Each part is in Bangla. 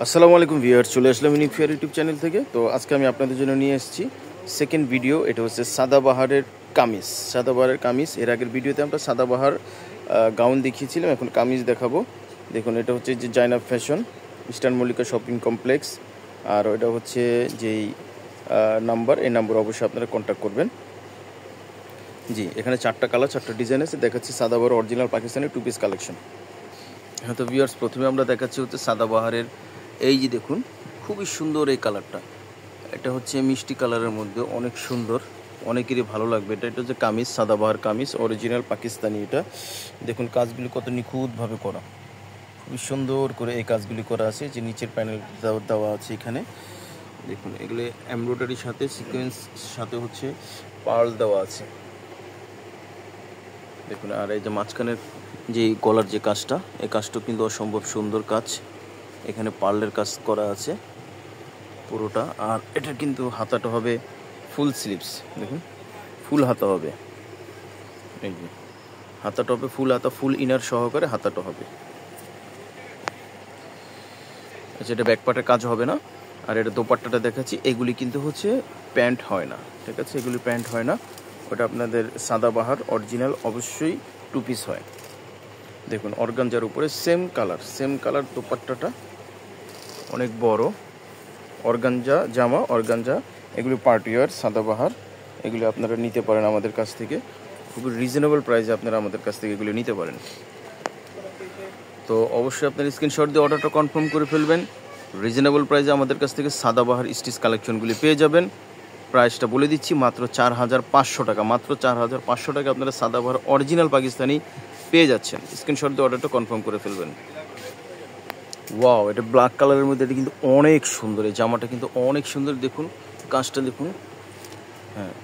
আসসালামু আলাইকুম ভিউয়ার্স, চলে আসলাম ইউনিক ফেয়ার ইউটিউব চ্যানেল থেকে। তো আজকে আমি আপনাদের জন্য নিয়ে এসেছি সেকেন্ড ভিডিও। এটা হচ্ছে সাদাবাহারের কামিজ। সাদাবাহারের কামিজ, এর আগের ভিডিওতে আমরা সাদাবাহার গাউন দেখিয়েছিলাম, এখন কামিজ দেখাবো। দেখুন, এটা হচ্ছে যে Zainab fashion, Eastern Mallika shopping complex. আর এটা হচ্ছে যেই নাম্বার, এই নাম্বার অবশ্যই আপনারা কন্ট্যাক্ট করবেন। জি, এখানে 4টা কালার, 4টা ডিজাইন আছে। দেখাচ্ছি Sadabahar original Pakistani 2 piece collection. হ্যাঁ, তো ভিউয়ার্স, প্রথমে আমরা দেখাচ্ছি হচ্ছে সাদাবাহারের এই যে দেখুন, খুবই সুন্দর এই কালারটা। এটা হচ্ছে মিষ্টি কালারের মধ্যে, অনেক সুন্দর, অনেকেরই ভালো লাগবে। এটা হচ্ছে কামিজ, সাদাবাহার কামিজ, অরিজিনাল পাকিস্তানি। এটা দেখুন কাজগুলি কত নিখুঁতভাবে করা, খুবই সুন্দর করে এই কাজগুলি করা আছে। যে নিচের প্যানেল দেওয়া আছে এখানে দেখুন, এগুলো এমব্রয়ডারির সাথে সিকোয়েন্স সাথে হচ্ছে পার্ল দেওয়া আছে দেখুন। আর এই যে মাঝখানের যে গলার যে কাজটা, এই কাজটা কিন্তু অসম্ভব সুন্দর কাজ। এখানে পার্লের কাজ করা আছে পুরোটা। আর এটা কিন্তু হাতাটা হবে ফুল স্লিভস, দেখুন ফুল হাতা হবে। এই যে হাতাটা হবে ফুল হাতা, ফুল ইনার সহকারে হাতাটা হবে। আচ্ছা, এটা ব্যাক পার্টের কাজ হবে না। আর এটা দোপাট্টাটা দেখাচ্ছি, এগুলি কিন্তু হচ্ছে প্যান্ট হয় না, ঠিক আছে, এগুলি প্যান্ট হয় না। ওটা আপনাদের সাদাবাহার অরিজিনাল অবশ্যই 2 পিস হয়। দেখুন অর্গানজার উপরে সেম কালার দোপাট্টাটা অনেক বড়। অর্গানজা জামা, অর্গানজা, এগুলি পার্টিওয়ার সাদাবাহার। এগুলি আপনারা নিতে পারেন আমাদের কাছ থেকে, খুবই রিজনেবল প্রাইসে আপনারা আমাদের কাছ থেকে এগুলি নিতে পারেন। তো অবশ্যই আপনার স্ক্রিনশট দিয়ে অর্ডারটা কনফার্ম করে ফেলবেন। রিজনেবল প্রাইসে আমাদের কাছ থেকে সাদাবাহার স্টিচ কালেকশনগুলি পেয়ে যাবেন। প্রাইসটা বলে দিচ্ছি, মাত্র 4500 টাকা। মাত্র 4500 টাকা আপনারা সাদাবাহার অরিজিনাল পাকিস্তানি পেয়ে যাচ্ছেন। স্ক্রিনশট দিয়ে অর্ডারটা কনফার্ম করে ফেলবেন। ওয়াও, এটা ব্ল্যাক কালারের মধ্যে, এটা কিন্তু অনেক সুন্দর। এই জামাটা কিন্তু অনেক সুন্দর, দেখুন কাজটা দেখুন। হ্যাঁ,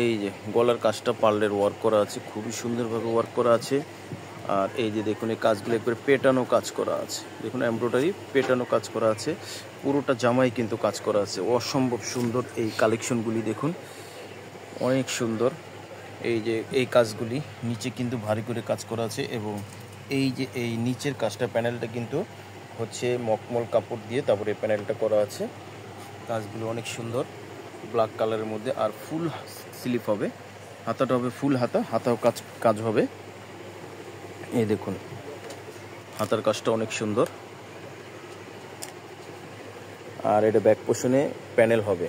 এই যে গলার কাজটা পার্লের ওয়ার্ক করা আছে, খুবই সুন্দরভাবে ওয়ার্ক করা আছে। আর এই যে দেখুন, এই কাজগুলো একবারে পেটানো কাজ করা আছে, দেখুন এমব্রয়ডারি পেটানো কাজ করা আছে। পুরোটা জামাই কিন্তু কাজ করা আছে, অসম্ভব সুন্দর এই কালেকশনগুলি দেখুন, অনেক সুন্দর। এই যে এই কাজগুলি নিচে কিন্তু ভারী করে কাজ করা আছে। এবং এই যে এই নিচের কাজটা, প্যানেলটা কিন্তু হচ্ছে মখমল কাপড় দিয়ে তারপরে এই প্যানেলটা করা আছে। কাজগুলো অনেক সুন্দর, ব্ল্যাক কালারের মধ্যে। আর ফুল স্লিভ হবে, হাতাটা হবে ফুল হাতা, হাতাও কাজ হবে। এই দেখুন হাতার কাজটা অনেক সুন্দর। আর এটা ব্যাক পোর্শনে প্যানেল হবে,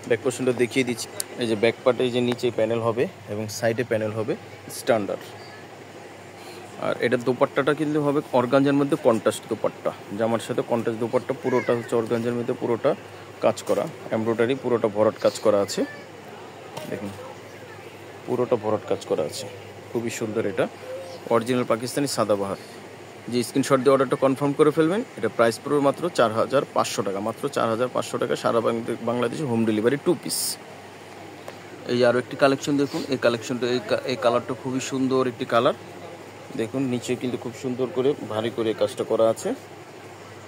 ব্যাক পোর্শনটা দেখিয়ে দিচ্ছি। এই যে ব্যাক পার্টে যে নিচে প্যানেল হবে এবং সাইডে প্যানেল হবে স্ট্যান্ডার্ড। আর এটার দোপাট্টাটা কিন্তু হবে অর্গানজার মধ্যে কন্ট্রাস্ট দোপাট্টা, জামার সাথে কন্ট্রাস্ট দোপাট্টা। পুরোটা হচ্ছে অর্গানজার মধ্যে, পুরোটা কাজ করা এমব্রয়ডারি, পুরোটা ভরাট কাজ করা আছে। দেখুন পুরোটা ভরাট কাজ করা আছে, খুবই সুন্দর। এটা অরিজিনাল পাকিস্তানি সাদাবাহার। যে স্ক্রিনশট দিয়ে অর্ডারটা কনফার্ম করে ফেলবেন। এটা প্রাইস পড়বে মাত্র 4500 টাকা, মাত্র 4500 টাকা, সারা বাংলাদেশে হোম ডেলিভারি 2 পিস। এই আরও একটি কালেকশন দেখুন, এই কালেকশনটা এই কালারটা খুবই সুন্দর একটি কালার। দেখুন নিচে কিন্তু খুব সুন্দর করে ভারী করে কাজটা করা আছে।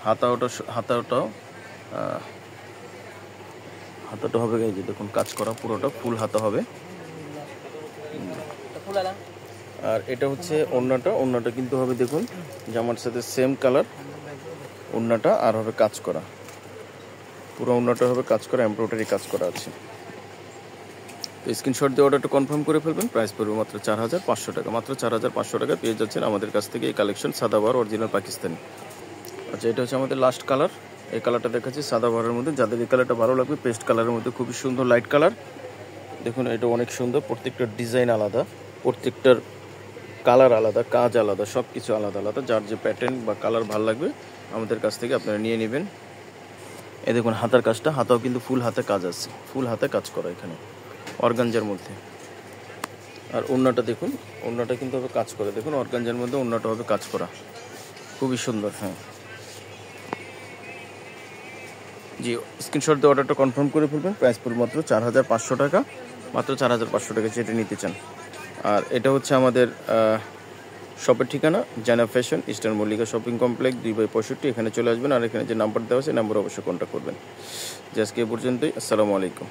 হাতাটাও হবে, এই যে দেখুন কাজ করা, পুরোটা ফুল হাতা হবে। আর এটা হচ্ছে ওড়নাটা কিন্তু হবে দেখুন জামার সাথে সেম কালার ওড়নাটা। আর হবে কাজ করা, পুরো ওড়নাটা হবে কাজ করা, এমব্রয়ডারি কাজ করা আছে। তো স্ক্রিনশট দিয়ে অর্ডারটা কনফার্ম করে ফেলবেন। প্রাইস পড়বে মাত্র 4500 টাকা, মাত্র 4500 টাকা পেয়ে যাচ্ছেন আমাদের কাছ থেকে এই কালেকশন সাদাবাহার অরিজিনাল পাকিস্তানি। আচ্ছা, এটা হচ্ছে আমাদের লাস্ট কালার। এই কালারটা দেখাচ্ছি সাদাবাহারের মধ্যে। যাদের এই কালারটা ভালো লাগবে, পেস্ট কালারের মধ্যে খুবই সুন্দর লাইট কালার। দেখুন এটা অনেক সুন্দর, প্রত্যেকটা ডিজাইন আলাদা, প্রত্যেকটার কালার আলাদা, কাজ আলাদা, সব কিছু আলাদা আলাদা। যার যে প্যাটার্ন বা কালার ভালো লাগবে আমাদের কাছ থেকে আপনারা নিয়ে নেবেন। এই দেখুন হাতার কাজটা, হাতাও কিন্তু ফুল হাতে কাজ আছে, ফুল হাতে কাজ করা এখানে অর্গানজার মধ্যে। আর ওড়নাটা দেখুন, ওড়নাটা কিন্তু হবে কাজ করে, দেখুন অর্গানজার মধ্যে ওড়নাটা হবে কাজ করা, খুবই সুন্দর। হ্যাঁ জি, স্ক্রিনশট দিয়ে অর্ডারটা কনফার্ম করে ফেলবেন। প্রাইস পড়বে মাত্র 4500 টাকা, মাত্র 4500 টাকা যেটা নিতে চান। আর এটা হচ্ছে আমাদের শপের ঠিকানা, Zainab fashion, Eastern Mallika shopping complex, 2/65। এখানে চলে আসবেন। আর এখানে যে নাম্বার দেওয়া আছে, নাম্বার অবশ্যই কন্ট্যাক্ট করবেন। যে আজকে এ পর্যন্তই। আসসালামু আলাইকুম।